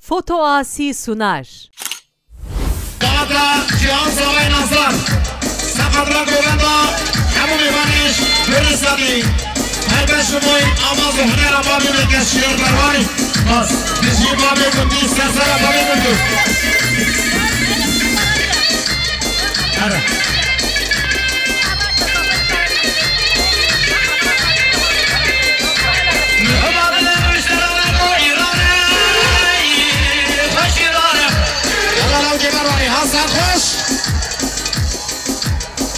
Foto Asi sunar. Dağda Cihan Zavay Nazlar Sakadra Govenda Kamu Mivaniş Hürrisadi Her beş umuy Ama zuhner Ababi Mekes Şiir Bervani Bas Bizi Babi Kundi Sersara Babi Kundi Hadi Hasan Hoş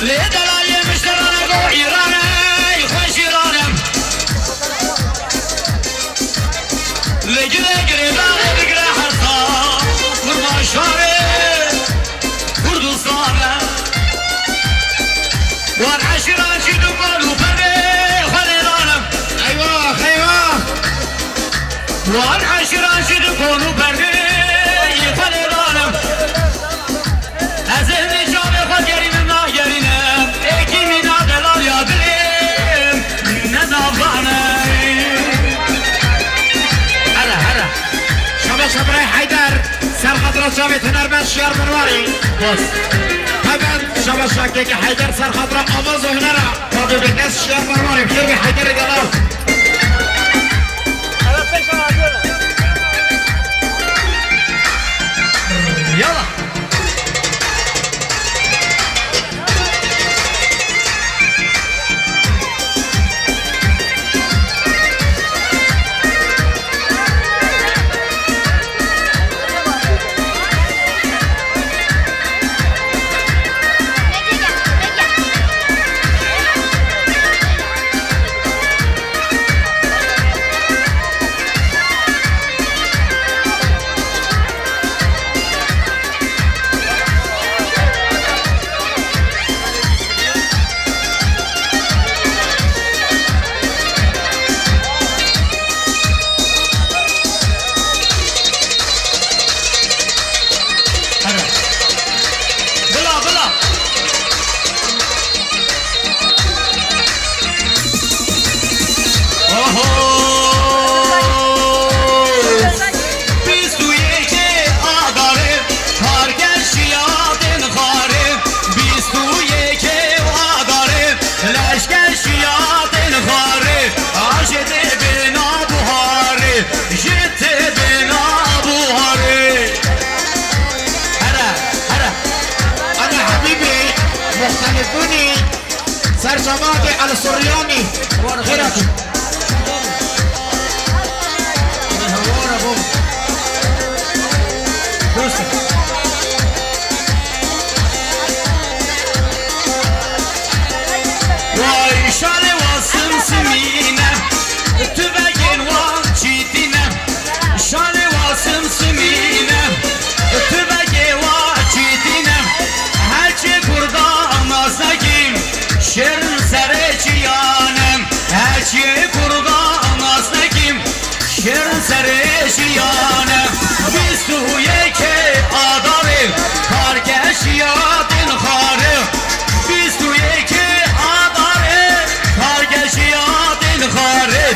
Lidala yemişlerine go İran'a Hoş İran'ım Legire girilere digre harta Vurma şare Kurdustan'a Var aşiran çiğdüm var Upere Hal İran'ım Eyvah eyvah Var aşiran çiğdüm konu perde Hal İran'ım Ezeli canı kod gerimin nagerine Ekimin adelar yadirim Ne davranı Hara Şabe Şabrey Haydar Serkadra Cavetin Erben Şiyar Mırvari Boz Hemen Şabe Şakkeki Haydar Serkadra Avaz Öhnera Tabi Bekes Şiyar Mırvari Kirbi Haydar'ı galav Yallah مختلفوني سرجماتي على السرياني غيركم وعيشاني وسمسمينة تبين وجدينا شاني وسمسمينة تبين وجدينا هرچی kurda nazlagim şerin sereciyanım hərçi kurda nazlagim şerin sereciyanım biz tuye ke adavim kargeşiyadın xarı biz tuye ke adavim kargeşiyadın xarı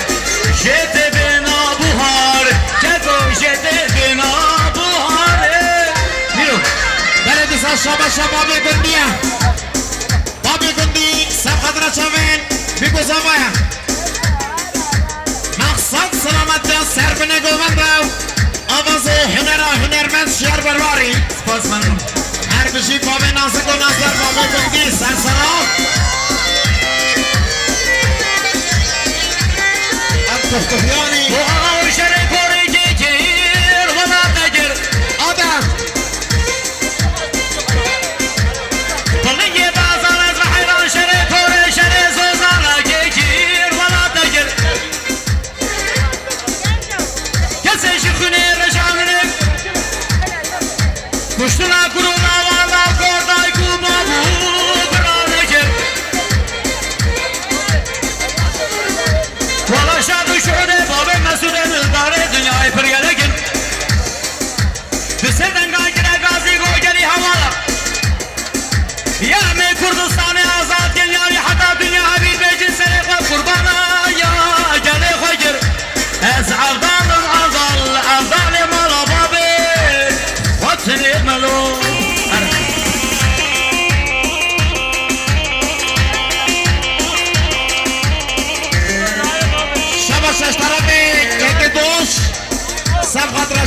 jete bina buhar kego jete bina buhar Miro beledi saşaba şababi göndiye Babi Gundi Serkadra Çavin Biko Zavaya Maksat Selamet'te Serbine Govendav Avazı Hünera Hünermend Şiyar Bervari Spasmanım Her bir şey Babi Nasık o Nazlar Babi Gundi Sersana Abdüftühyani Bu ağır şerif oraya gir Vana tegir Adam Kuştuna kuruna valla korday kuma bu kıranıcı Valaşa düşüre babe mesude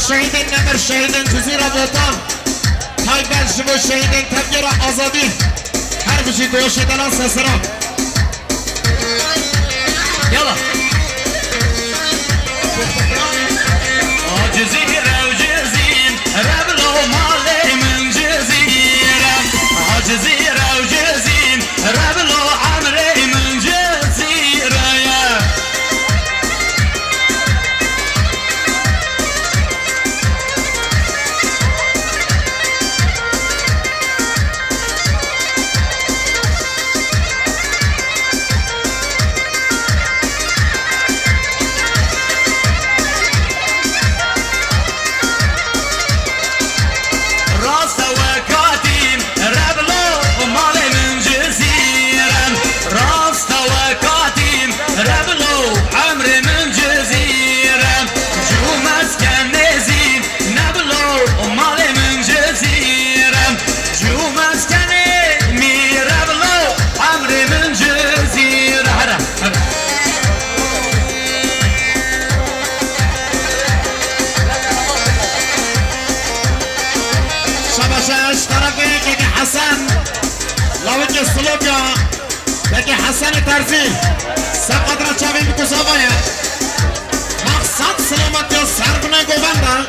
شهید نمر شهید جزیره بوتان های بلشم و شهید تبگیر آزادی هر بچی دوش دلان سسرا یالا جزیره و جزین ربلو مالی من جزیرم جزیره و جزین ربلو عمری من جزیره لوجه سلوكيا لكن حسن ترزي سقط رشاوي بكوسافايا مقصد سلامت يا سربنا قواندا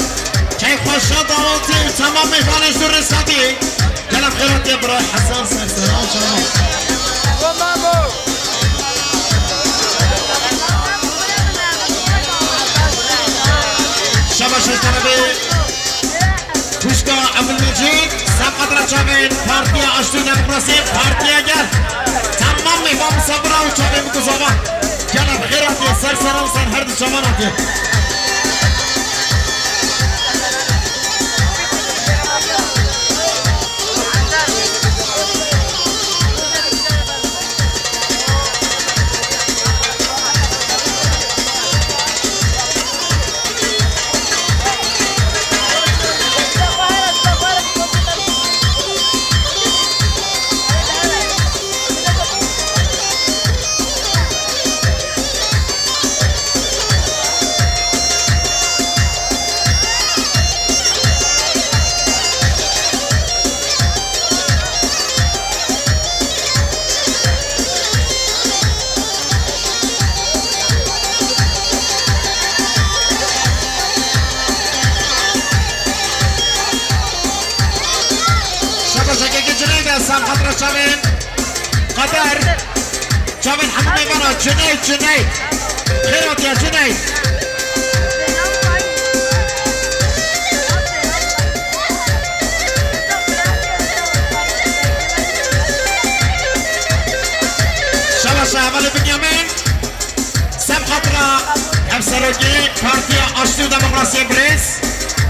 كي خوشا داراتي تمام ميفانش دور رساتي جلب خيرات يبرا حسن سنسران شباش اشترابي Kuşka Abdülmecid Sakat Raçavin Partiya Açtı Demokrasi Partiya gel Tamam mı? İmam Sabra Uçavin bu kuzava Gel Khairat ya Sersaran sen her düşman atıyor شاوين قدر شاوين حمامي برا جنيد خيرات يا جنيد شباشا عمل بنيامين سب خطرة افسروجي بارتيا اشتو ديمقراطية بريس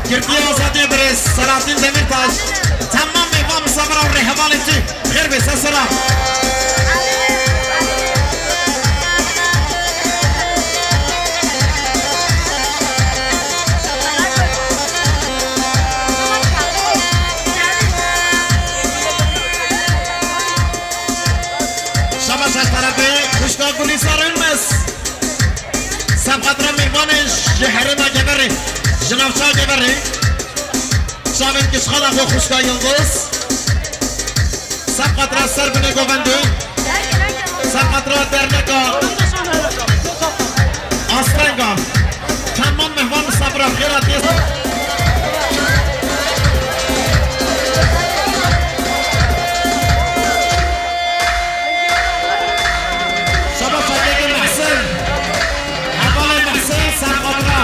كردية آزادي بريس سلاطين دميرتاج تمام ميقام صبرا ورهبالتي غير بس السلام شباش طرفي كشكا كوني صار المس سبقت رميبانش جحرمة جبري جنافشا جبري شامل كشخال اخو خشكا ينقص سبقت را سر بني گووندو سبقت را درنگا آسترنگا تمام مهمان صبرا خیرات یست شبا شاید محسن حوال محسن سبقت را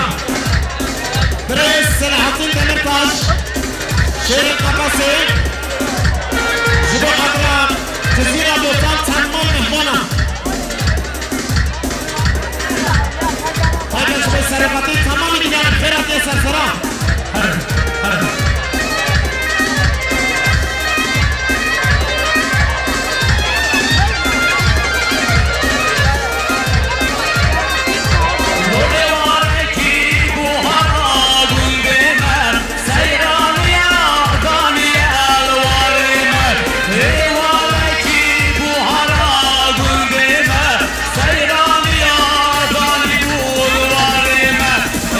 بريس سلاحتين دمرتاش شيرين قباسي جبو قدرام جزيرة بوطان تمام مهمانا طيب جبو سرقاتي تمام نجان خيرات يسر سرام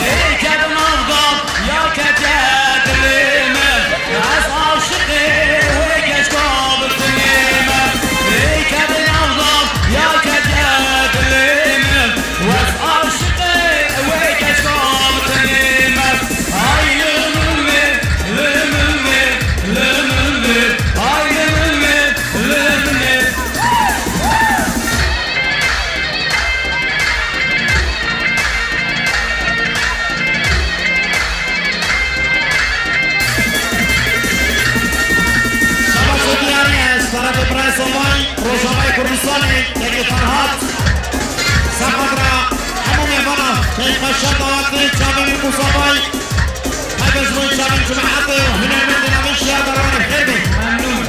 Hey, شهید فرهاد سقط را همون میوانا که خشن دعوت کنید چامین موسابای حفظ روی چامین جماعت هنرمند نامی شهر برای خیر بید ممنون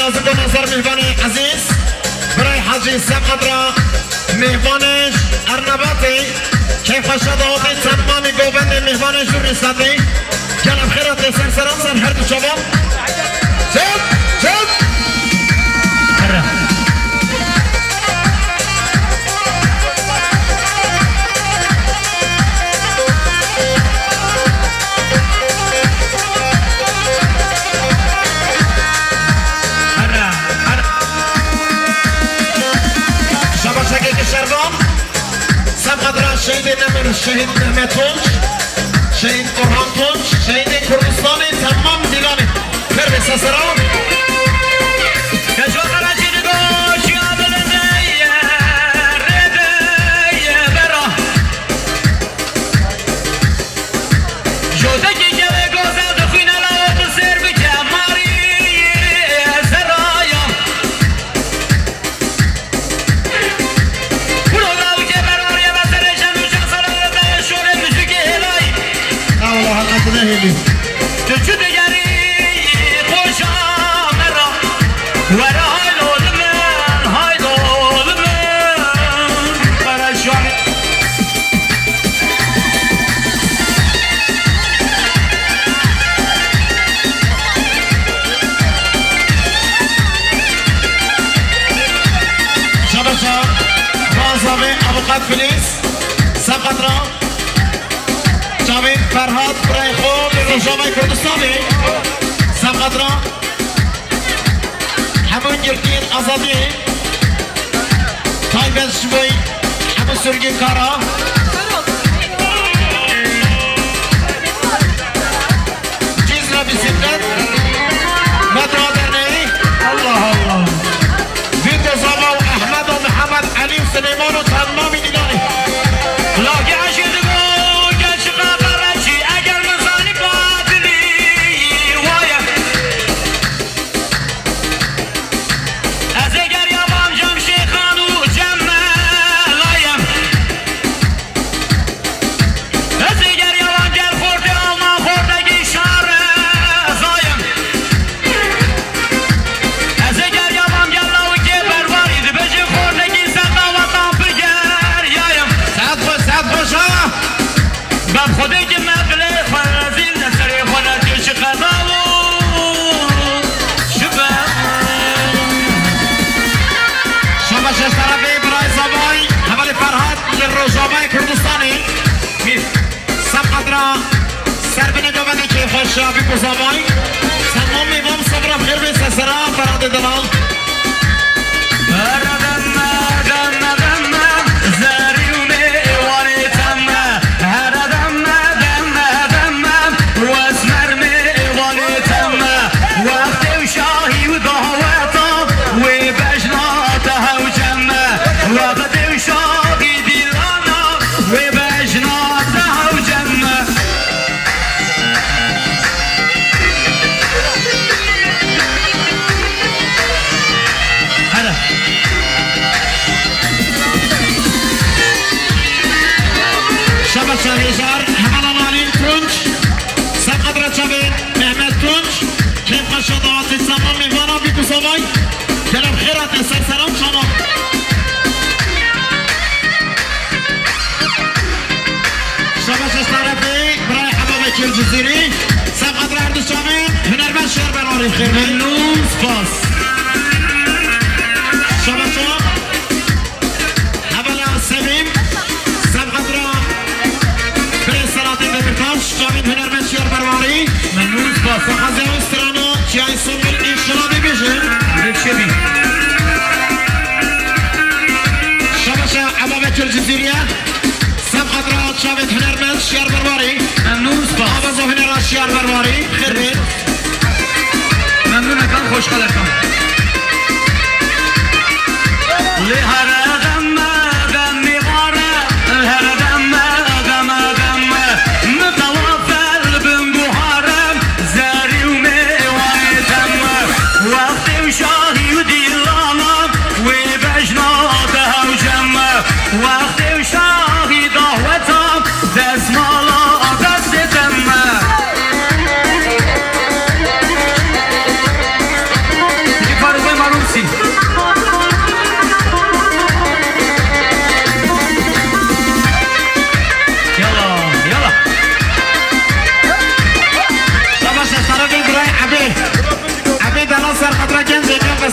لازم به نظر مهمان عزیز برای حاجی سقدرا مهمانش ارنباطی که خشداتی تمامی گوبند مهمانش رو رساتی جناب خیرات سرسران سر هر دو شباب جد جد شهید نمیر شهید محمد تونج شهید قرآن تونج شهید کردستان تمام دیلانی پر به سسران کجا قرجی نگوش یا بلنده رده برا جوده که گله گوزه دخوینه لوت سر بکه ماری سرایا تو دیگری خوشا مرا ور های لول من پرشان شبشا بازاوی ابوقد فلیس سقط را جاوید فرهاد برای خوب روشنای کردستانی سقط را همون گرگین آزادی تایبت شبوی همون سرگین کارا چیز را بیسیدن مدرادرنی الله الله بید زاما و احمد و محمد علی و سلیمان و تمامی دیگانی لاغی عشید روزنامه کردستانی سقدرا سربین جوانی که خوشحافی بزامای تمام میوام صبر بخیر به سسرا فراد دلال شهریزار همالانی تونج سقدر چوین محمد تونج کیف خشدات تمام میوانا بی بزامای جناب خیرات سرسران شما شباش طرفی برای حباب کلجزیری سقدر اردوس چوین هنرمند شهر براری خیر ممنون سپاس شباشا حوالا سویم سقدر جاوید هنرمند شهر برواری ممنون سپاس خازه استرانو چیای سنگل انشلابی بیشن بکشبی شباشا عبابه کلجزیریه سبقت را جاوید هنرمند شهر برواری ممنون سپاس آبازو هنرمند شهر برواری خیر بید ممنون اکان خوشحال اکان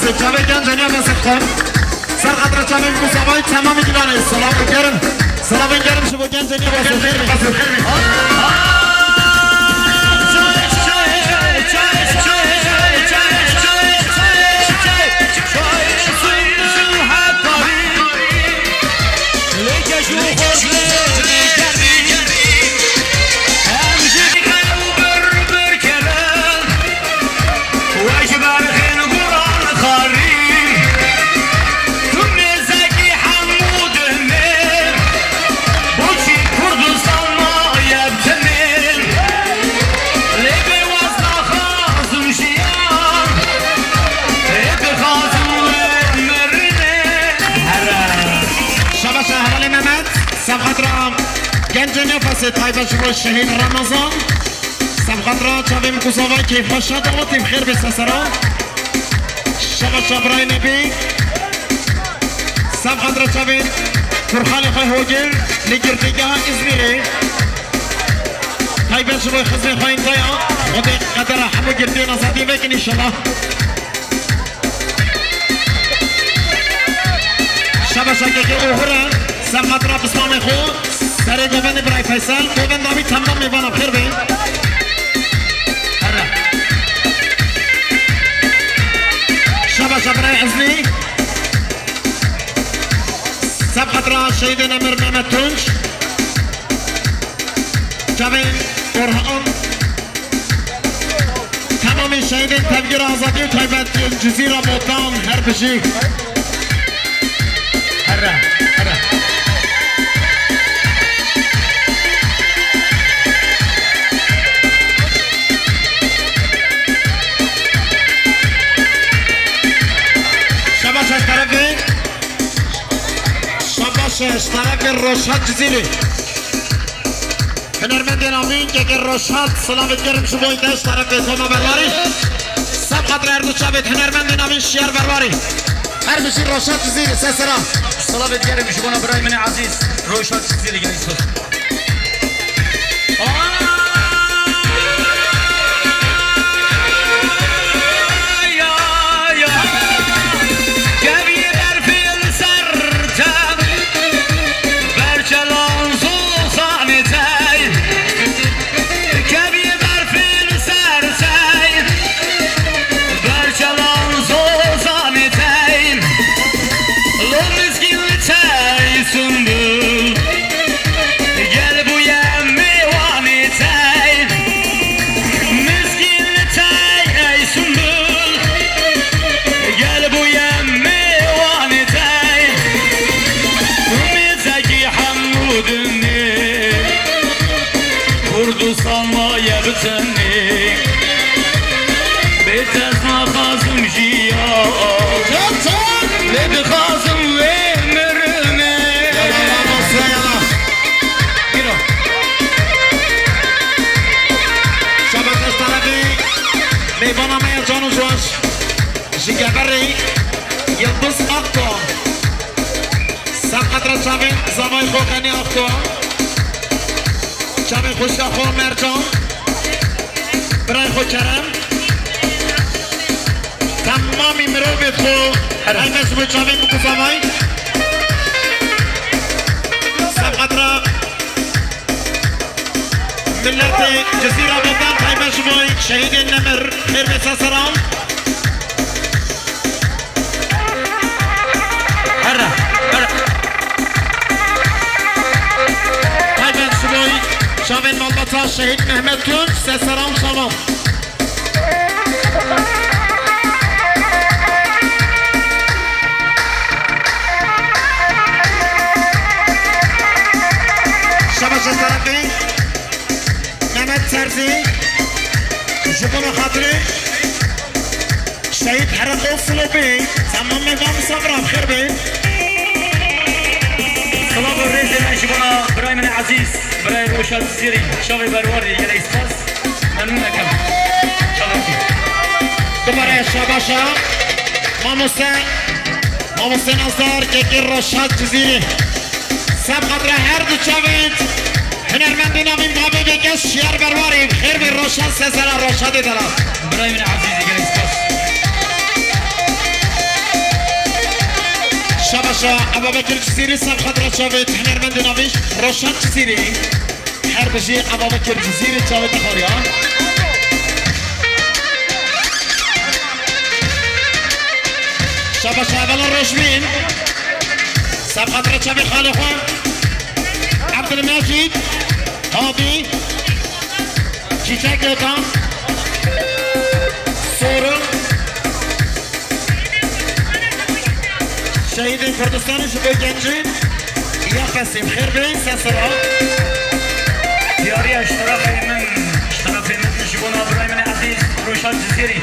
فاسد جاوی گنجنیا فاسد خون سر خطر جاوی مصابای تمامی دیوانه سلام گرم سلام گرم شبو گنجنیا فاسد خیر گنجنیا فاسد طیبه شما شهید رمضان سبخطرا چاویم کساوای کیف خشد و تیم خیر بسته سرا شما شبرای نبی سبخطرا چاویم کرخالی خواه هوگیر لگردگه ها ازمیره طیبه شما خزمی خواهیم تایا خود قدر همو گردی نزدی بکن انشالله شما شکل اوهره سبخطرا بسلام خود سر گوبند برای فیصل گوبند دامی تمام میوانم خیر بین شبا شبرای ازلی سب خطرا شهید نمر محمد تونج جوین قرآن تمام شهید تبگیر آزادی و طیبت جزیره بودان هر بشی شش طرف روشت جزیره هنرمند نامین که روشت سلامت گرم شبوی دش طرف توما برواری سب خطر اردو چابت هنرمند نامین شیر برواری هر بشی روشت جزیره سه سرا سلامت گرم شبونا برای من عزیز روشت جزیره گلیس جگری یلدز اختا سب خطر چاوین زمای خوکنی اختا چاوین خوشگاه خور مرجان برای خود کرم تمامی مروبت خو اینش بود چاوین بکسامای سب خطر ملت جزیره بودن تایمش بای شهید نمر خیر بسا سرام شاوین مالباتا شهید محمد تون سه سرام شما شما چه طرفی محمد سرزی جبون خاطری شهید حرق اصلوبی تمام میوان صبرم خیر بین سلام و ریز نشبونا برای من عزیز برای روشت زیری شاوی برواری یه ایستاز ممنون اکم شاوی دوباره شاباشا ماموسه نظر که روشت جزیره سب قدر هر دو چاوید هنرمندی نامین بابی بکش شیر برواری خیر بی روشت سه سر روشت دلم برای من عزیز یه ایستاز شباشا ابا بكر جزيري سب خضرة شافت هنرمند نافيش روشان جزيري حربشي ابا بكر جزيري شافت خاريا شباشا اولا روشمين سب خضرة شافت خالي خوان عبد المجيد هادي چیچک لطان سورم شهید کردستان شبه گنجین یا قسیم خیر بین سسرا دیاری اشتراف من شبونا برای من عزیز روشان جزیری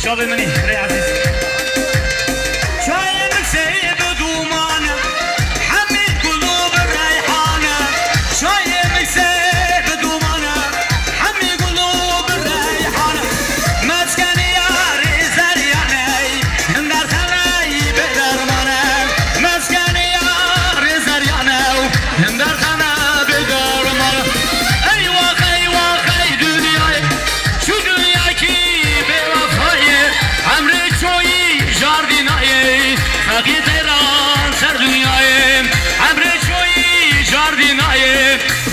شابه منی برای عزیز چای مکسیب دومانه حمید قلوب ریحانه چای مکسیب دومانه حمید قلوب ریحانه مسکن یاری زریانه در خلای بدرمانه مسکن یاری زریانه در خلای بدرمانه ای واقعی دنیای شو دنیا کی به وفای امر چوی جاردینای فقیت ایران سر دنیای امر چوی جاردینای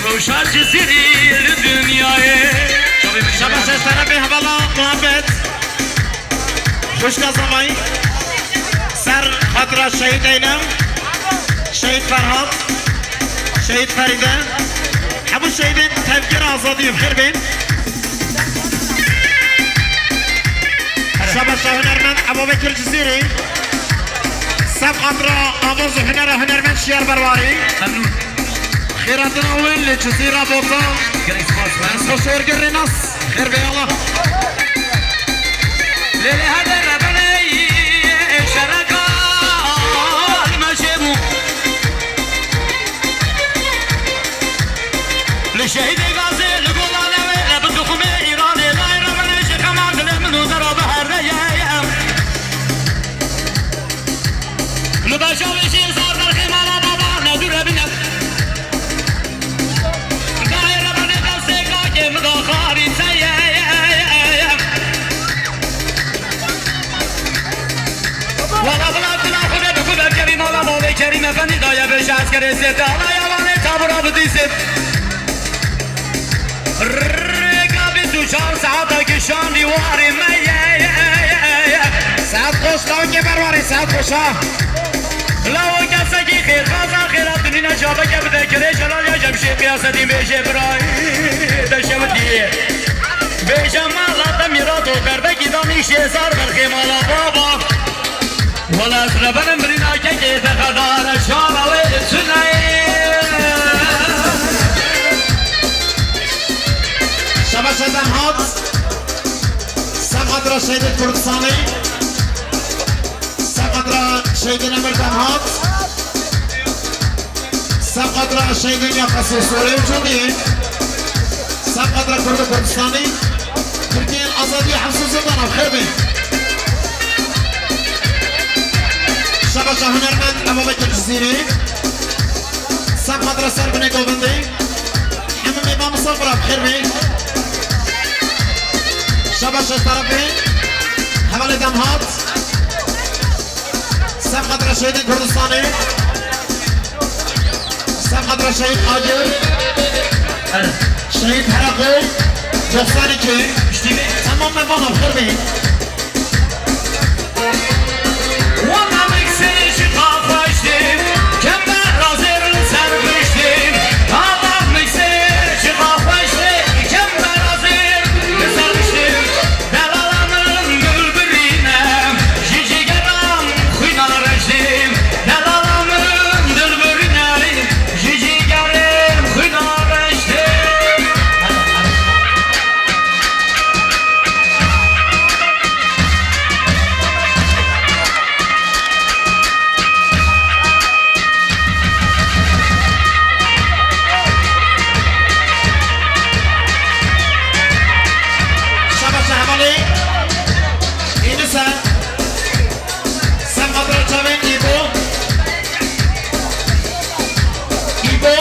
روشن جزیری دنیای شباش طرف حوالا محمد خوشگاه زمانی سر خاطر شهید اینم شهید فرهاد شهید فریده همون شهید تفکر آزادی بخیر بین شباش هنرمند ابا بکر جزیری سب خاطر آواز هنرمند شیار برواری خیراتنا اول لجزیره بوتا خوشور گری ناس خیر بی الله لیلی هده ربنی شرکات مشبو لشهید غازی لگولانه و بدخم ایرانی لای ربنی شکمان دلمنو زرا بهر نیایم لبشاوشی زار در خیمانا بابا ندور بینم مداخاري سيئة ولا بلا خدا بخدا كريم ولا بابا كريم فني دايا بش عسكر الزيت الله يواني تابرا بديسب رقابي سوشار ساعتا كشان ديواري ميا ساعت خوش لاو که برواری ساعت خوشا لو كسكي خير خاصا خيرات دنيا شابك بدا كري جلال يا جمشي قياستي بيشي براي دشمتي بيشا مالا تميراتو كربكي داني شيزار برخي مالا بابا ولا سربن مرينا كي تخدار شابا ويد سنعي شبا شدن هات سب را شهید کردستانی سب را شهید نمردن هات سب را شهید نیاقصی سوری وجودی سب را کرد کردستانی ترکیه آزادی حفظ زندان خیر بین شبا شا هنرمند ابا بکر جزیری سب را سر بنه گوبندی همه امام صفرا خیر بین شباش طرفی حوال دمهات سب خطر شهید کردستانی سب خطر شهید آجر شهید حرقی جخصانی که تمام مبانا بخیر بین وانا مكسي شقاق واشتم كم برازر سر بشتم هذا مكسي شقاق واشتم كم برازر سر بشتم دلالامın gülbürüne cici geram kuyna rejdim delalamın gülbürüne cici geram kuyna rejdim شباش حوالی اینو سر سب خطر چاوین ایبو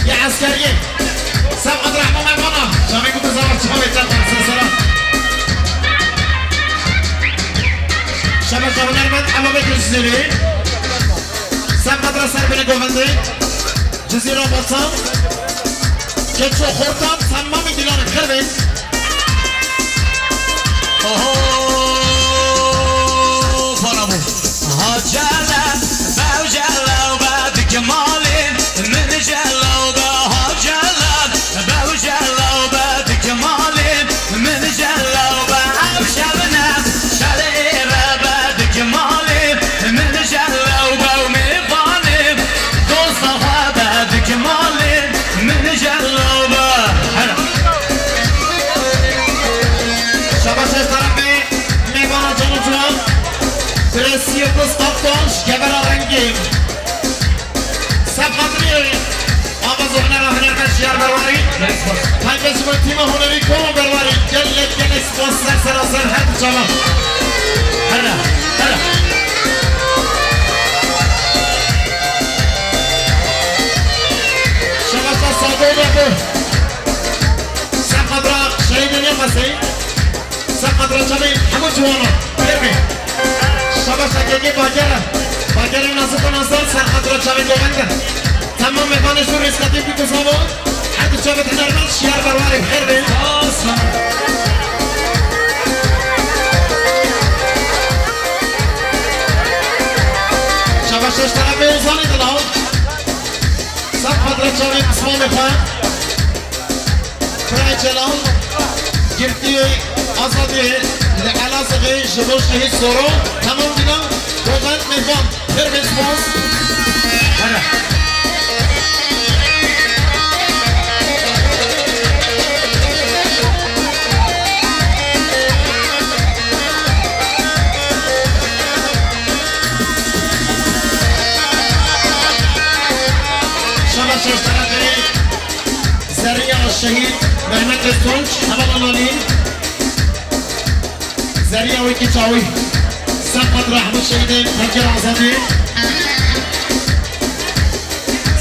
یه عسکریه سب خطر حمام مبانا چاوین کتا زبار چاوین چاوین سلسلا شباش هنرمند ابا بکر جزیری سمت را سر بینه گوونده جزیره باسم که چو خورتم تمام دیلان خیر بین فرامو ها جلال باو جلال بعد کمالین من جلال ها جلال باو جلال بعد کمالین من جلال باو شبنا شلیره بعد کمالین من جلال باو میفانیم دوست ها بعد کمالین من جلال باو شباش از طرف میوان جانو جان برسی و گستافتانش گبر آرنگیم سبقدری آماز و هنر کشیار برواری پنجش با تیم هنری کن برواری گل اسپاس سراسر هر جالا هلا هلا شباش از سادو بگو سبقدرا شهید نیمسی سبقدرا چمی همو جوانا برمی شباش اگه باگر نازد و نازد سبقدرا چمی گوونده تمام مهمانش رو ریسکتی بی گذابا هر دو چابت هنرمند شیار برواری خیر بین شباشش طرف به اوزانی دلاو سب حضرت چاوی قسمان بخواه برای چلاو گرفتی آزادی لعلا سقی جبوش نهید سورو تمام دینا گوزن مهمان خیر بین سپاس شباشش طرف زریا شهید محمد رستونج حبالانانی زریا ویکی چاوی سبقت رحمت شهید تنکر آزادی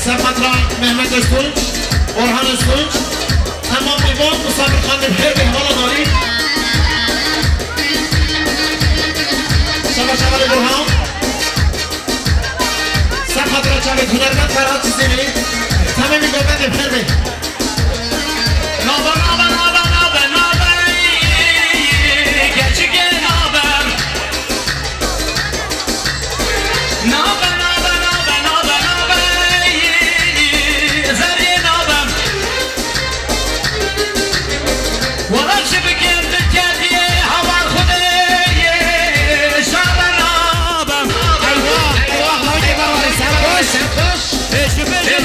سبقت محمد رستونج اورهان رستونج تمام ایوان مسافر خانده بخیر به حبالانانی شباش اول برهان سبقت را چاوی هنرمند فرهاد چیزیمی تمامی گوبنده بخیر به نابا نابا نابا نابا نابا گچگه نابا نابا نابا نابا نابا نابا زری نابا ولد شبکم دکتیه هوار خوده شابا نابا ایوه لایه برواری سرکوش شبکم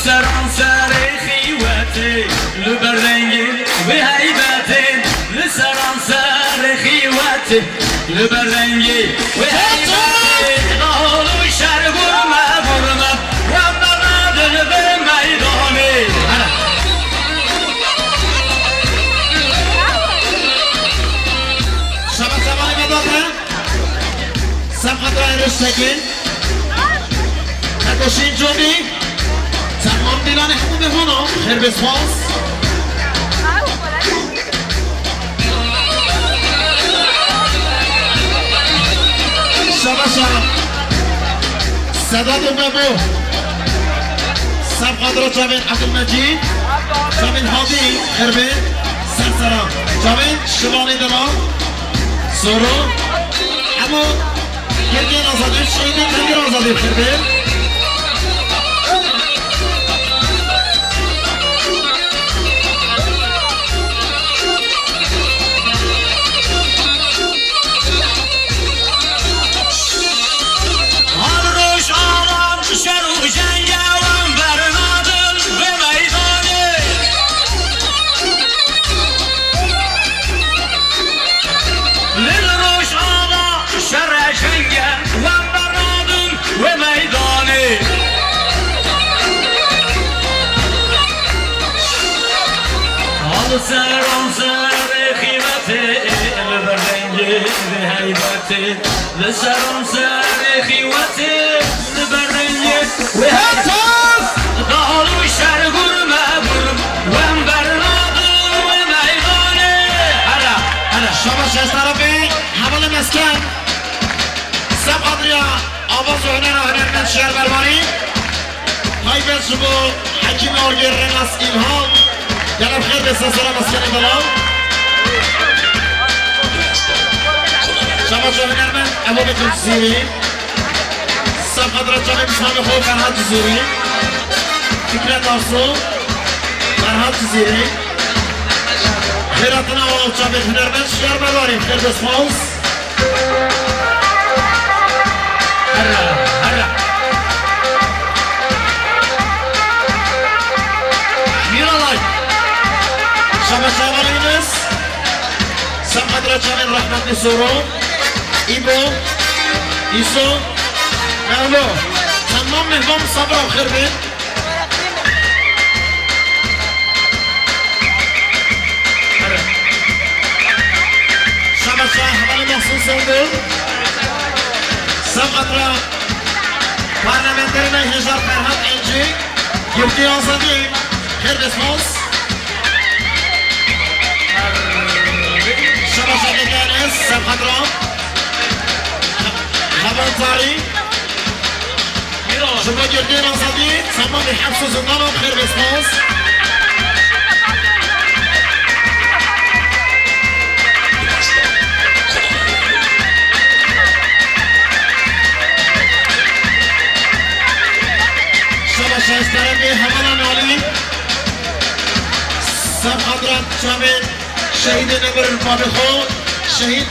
لسران سر خیوتی لبرنگی و هیبتی لسران سر خیوتی لبرنگی و هیبتی نالو شر برمه برمه و بغدل به میدانی شبه زمانی مداده سمقت را رشتگی نکشین جونی تمام دیلان همون بهونو خیر بسپاس شبه شب صدا دو ببو سمقت را جاوین عبدالمجید جاوین هادی خیر به سرسران جاوین شبانی دلان سورو اما گرگین آزادی شهیدی تنگیر آزادی خیر به سران سر خیوتی لبرنگی و هیبتی لسران سر خیوتی لبرنگی و هیبتی دالو شر گرمه برم و برنادم و میدانی شما شش طرفی حمل مسکن سب قدریا آواز و هنر و هنرمند شهر برمانی تایبت شما حکیم آرگر رنس ایلهام جناب خیر به سلسله مسکن دلال شما جو هنرمند ابو بکر جزیری سب قدرت جانب اسلام خوب فرهاد جزیری فکرت آرسو فرهاد جزیری خیراتنا و جانب هنرمند شهر برمانی خیر به سپاس شما شاورینس سمقدر جامن رحمت نسورو ایبو ایسو مولو تمام مهمان صبر و خیر بین شما شاهوال محسن سندل سمقدر پارلمنترین هزار فرهاد انجی گفتی آزادی خیر بسماس شما شاگردان سمقدران خبر تاری شما گردین آزادی تمام حبس و زندان و خیر بسپاس شما شایسترمی حملان عالی سمقدران جامعه شهید نبر الفابخو شهید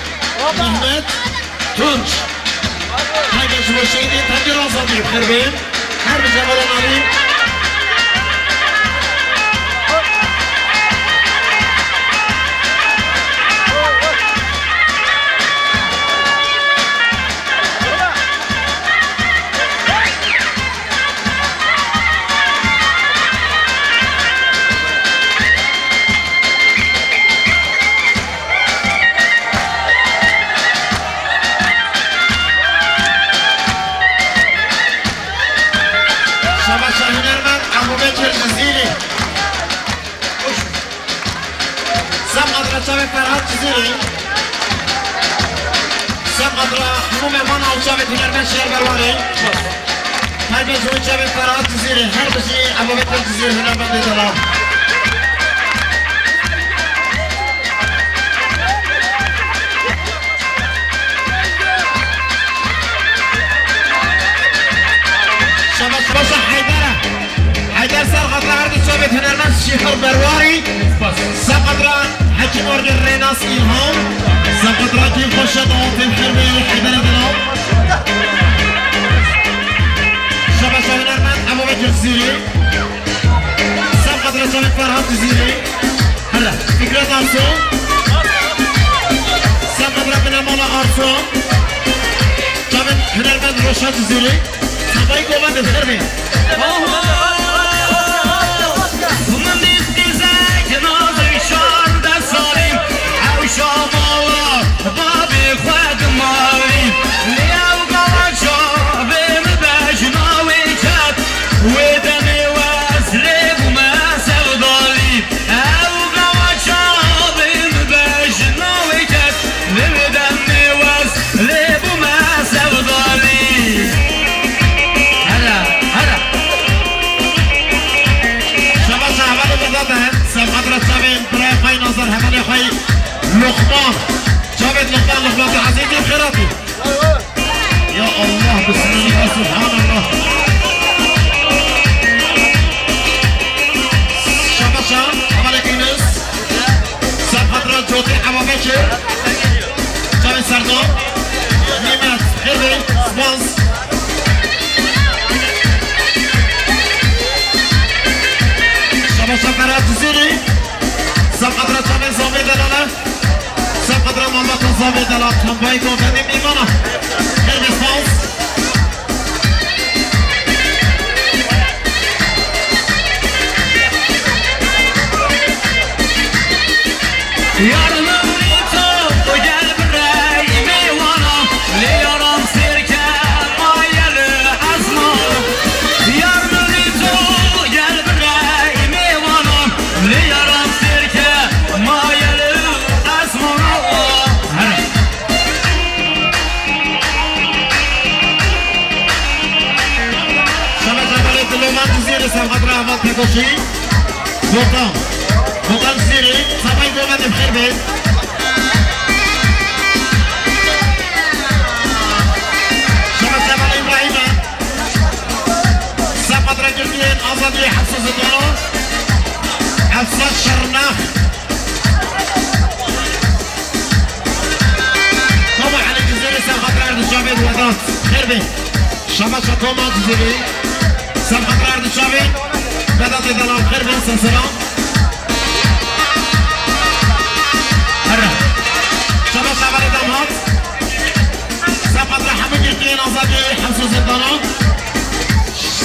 محمد تونج هاي شما شهید تنجر آزادی خیر بین هر بجوالان علی فرهاد جزیری سمقدر همون مهمان آوچاوت هنرمند شهر بروانی تایبه جوی فرهاد جزیری هر بشی ابو بکر جزیری هنرمند دلال شما باشا حیدر سرقدر هر جوی هنرمند شهر بروانی سمقدر حکیم آرگر ریناس ایلهام سمقدر حکیم خوشد آتیم خربه حیدر دلال شما شهنرمند ابو جزيري سبقت رجال فرهاد جزيري هلا فكرة أرسو سبقت ربنا مولا أرسو جابن هنرمند روشا جزيري سبقي قوبان دفرمي ومن استزاج ناظر شارد سالم او شامالا بابي خواد مالي ليو قوان شابم بجناوي كات ودمي وازرب وما سودالي او قوان شابم بجناوي كات ودمي وازرب وما سودالي سبقت رجال برای خواهی نظر همانی خواهی لقمان جاوید لقمان عزیزی خیراتی یا الله بسم الله سبحان الله شباشان عمل اینس سبقت رجال جوتی عوامچه جاوید سردار نیمت خیلی سپانس شباشان فرات جزیری سبقت رجال زاوی دلاله سبقت رجال محمد زاوی دلاله تنبایی گفتیم ایمانه خیلی سپانس Yardım rito gel buraya meyvana Liyaram sirke ayarı azma Yardım rito gel buraya meyvana Liyaram sirke ayarı azma شبت ربالی دلومن جزیری سبقت رحمت پکوشی بودان جزیری سبایی گومد بخیر بید شبت ربالی ابراهیمه سبقت رجلین آزادی حفظ زدانو حفظ شرناخ توما علی جزیری سبقت رجل جاوید ودات خیر بید شبت توما جزیری سبقت رجل جاوید بدات دلال خیر بید سلام شباب شباب دامات سبقت رحمة جرتين آزادي حفظ زندانو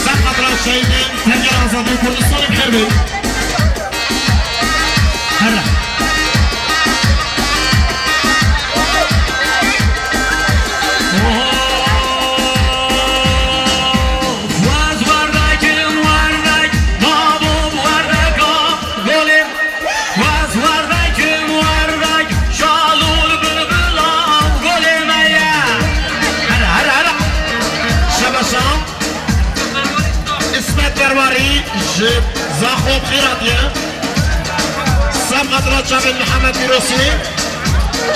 سبقت رحمة شهيدين تنجر آزادي كردستان بخير بي هلا زاخوب خيراتيا سبقت رجال محمد بيروسي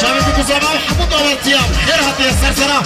جاوید بوزاما وحمود أولتيام خيراتيا سرسرة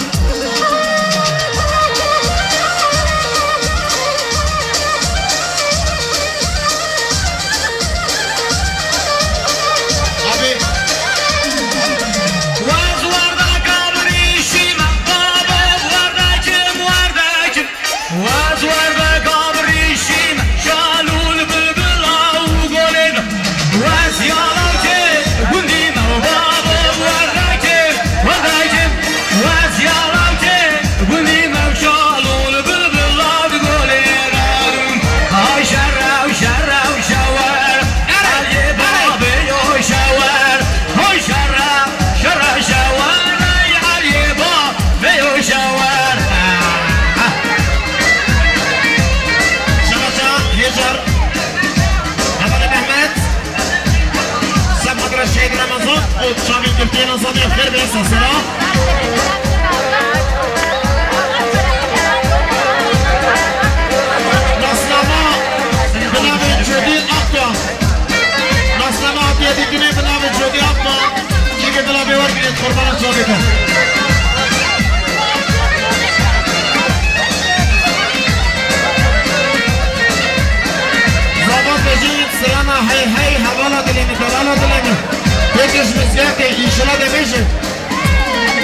شامل جبتين أصابي بخير بيسا سلام نصنما بنابي جودي أقوى نصنما بيدي جنيه بنابي جودي